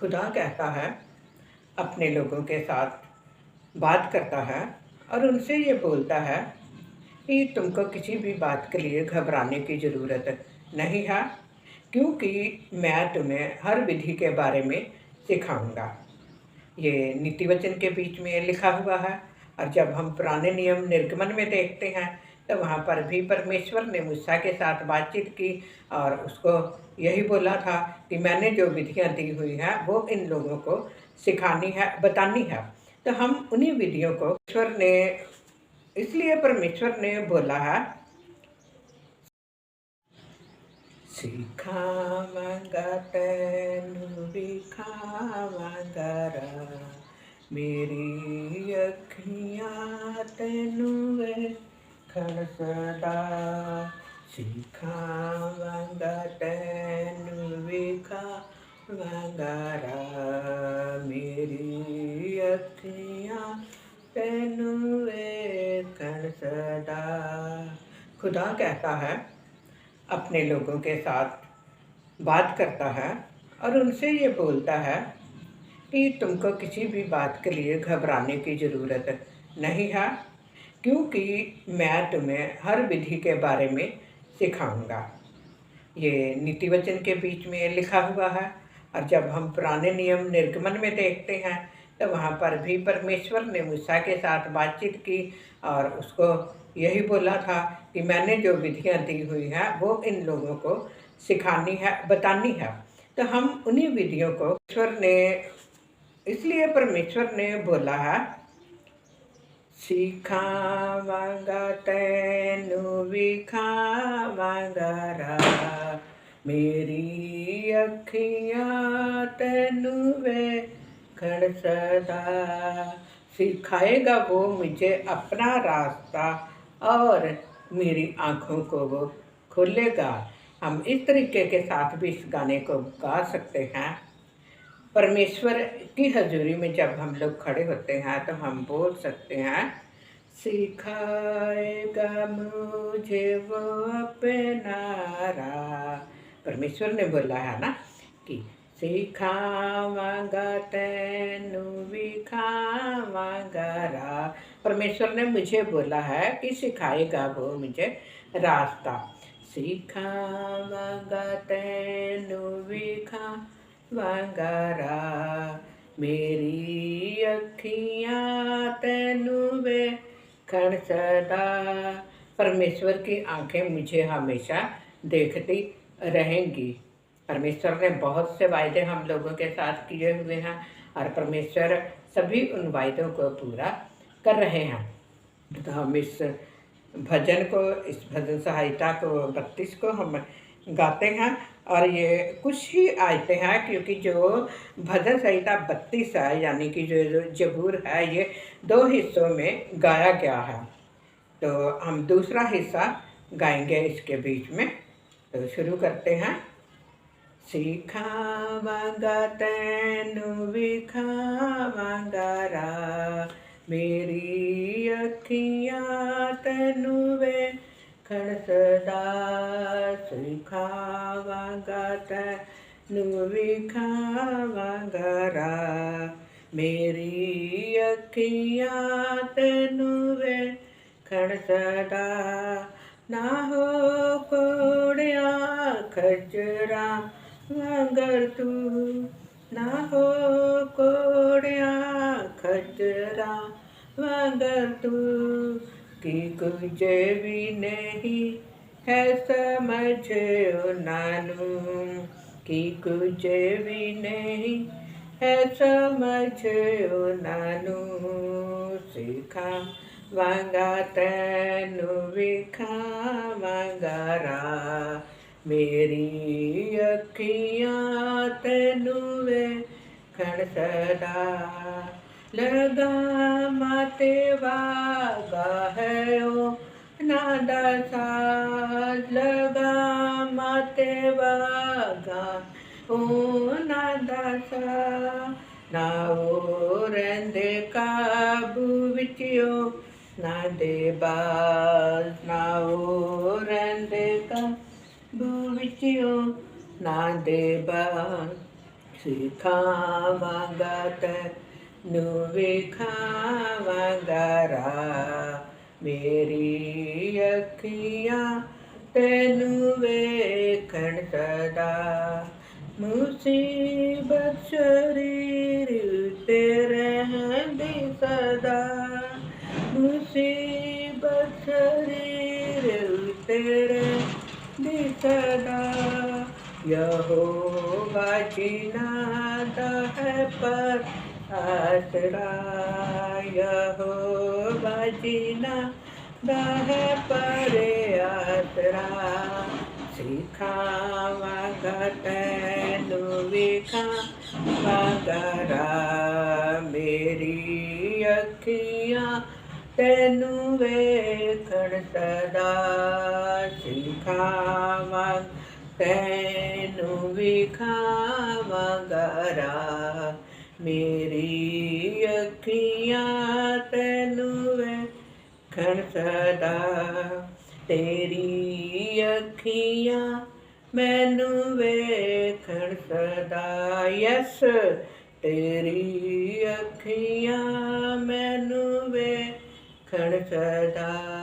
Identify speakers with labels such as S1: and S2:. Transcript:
S1: खुदा कहता है, अपने लोगों के साथ बात करता है और उनसे ये बोलता है कि तुमको किसी भी बात के लिए घबराने की ज़रूरत नहीं है, क्योंकि मैं तुम्हें हर विधि के बारे में सिखाऊंगा। ये नीति वचन के बीच में लिखा हुआ है। और जब हम पुराने नियम निर्गमन में देखते हैं तो वहाँ पर भी परमेश्वर ने मूसा के साथ बातचीत की और उसको यही बोला था कि मैंने जो विधियाँ दी हुई हैं वो इन लोगों को सिखानी है, बतानी है। तो हम उन्हीं विधियों को परमेश्वर ने बोला है, सिखावांगा तैनू विखावांगा रा, मेरी अखियाँ तैनू वेखण सदा। सिखावांगा तैनू विखावांगा रा, मेरी अखियाँ तैनू वेखण सदा। खुदा कहता है, अपने लोगों के साथ बात करता है और उनसे ये बोलता है कि तुमको किसी भी बात के लिए घबराने की ज़रूरत नहीं है, क्योंकि मैं तुम्हें हर विधि के बारे में सिखाऊंगा। ये नीति वचन के बीच में लिखा हुआ है। और जब हम पुराने नियम निर्गमन में देखते हैं तो वहाँ पर भी परमेश्वर ने मूसा के साथ बातचीत की और उसको यही बोला था कि मैंने जो विधियाँ दी हुई हैं वो इन लोगों को सिखानी है, बतानी है। तो हम उन्हीं विधियों को परमेश्वर ने बोला है, सिखावांगा तैनू विखावांगा रा, मेरी अखियाँ तैनू वेखण सदा। सिखाएगा वो मुझे अपना रास्ता और मेरी आँखों को वो खोलेगा। हम इस तरीके के साथ भी इस गाने को गा सकते हैं। परमेश्वर की हजूरी में जब हम लोग खड़े होते हैं तो हम बोल सकते हैं, सिखाएगा मुझे वो अपना राह। परमेश्वर ने बोला है ना कि सिखावांगा तैनू विखावांगा रा। परमेश्वर ने मुझे बोला है कि सिखाएगा वो मुझे रास्ता। सिखावांगा तैनू विखावांगा रा, मेरी अखियाँ तैनू वेखण सदा। परमेश्वर की आंखें मुझे हमेशा देखती रहेंगी। परमेश्वर ने बहुत से वायदे हम लोगों के साथ किए हुए हैं और परमेश्वर सभी उन वायदों को पूरा कर रहे हैं। तो हम इस भजन सहायता को 32 को हम गाते हैं। और ये कुछ ही आयतें हैं, क्योंकि जो भजन संहिता 32 है यानी कि जो जबूर है ये 2 हिस्सों में गाया गया है। तो हम दूसरा हिस्सा गाएंगे इसके बीच में। तो शुरू करते हैं। सिखावांगा तैनू विखावांगा रा, मेरी अखियाँ तैनू वेखण सदा। सिखावांगा तैनू विखावांगा रा, मेरी अखियाँ तैनू वेखण सदा। ना हो कोड़िया खजरा वांगर तू, ना हो कोड़िया खजरा वांगर तू, कि कुछ भी नहीं है समझ नानू, कि कुछ भी नहीं है समझ नानू। सिखावांगा तैनू विखावांगा रा, मेरी अखियाँ तैनू वेखण सदा। लगामा तेवा है ओ नादा सा, लगामा तेवा ओ नादा सा। ना ओ रंदे काबू विचियो ना दे बाज, ना ओ रंदे काबू विचियो ना दे बाज। ਸਿਖਾਵਾਂਗਾ ਤੈਨੂੰ ਵਿਖਾਵਾਂਗਾ ਰਾਹ, ਮੇਰੀ ਅੱਖੀਆਂ ਤੈਨੂੰ ਵੇਖਣ ਸਦਾ। ਮੁਸੀਬਤ ਸਰੀਰ ਉੱਤੇ ਰਹਿੰਦੀ ਸਦਾ, ਮੁਸੀਬਤ ਸਰੀਰ ਉੱਤੇ ਰਹਿੰਦੀ ਸਦਾ। ਯਹੋਵਾ ਜਿਨ੍ਹਾਂ ਦਾ ਹੈ ਪਰ ਆਸਰਾ, ਯਹੋਵਾ ਜਿਨ੍ਹਾਂ ਦਾ ਹੈ ਪਰ ਆਸਰਾ। ਸਿਖਾਵਾਂਗਾ ਤੈਨੂੰ ਵਿਖਾਵਾਂਗਾ ਰਾਹ, ਮੇਰੀ ਅੱਖੀਆਂ ਤੈਨੂੰ ਵੇਖਣ ਸਦਾ। ਸਿਖਾਵਾਂਗਾ ਤੈਨੂੰ ਵਿਖਾਵਾਂਗਾ ਰਾਹ, ਮੇਰੀ ਅੱਖੀਆਂ ਤੈਨੂੰ ਵੇਖਣ ਸਦਾ। ਤੇਰੀ ਅੱਖੀਆਂ ਮੈਨੂੰ ਵੇਖਣ ਸਦਾ। ਯਸ, ਤੇਰੀ ਅੱਖੀਆਂ ਮੈਨੂੰ ਵੇਖਣ ਸਦਾ।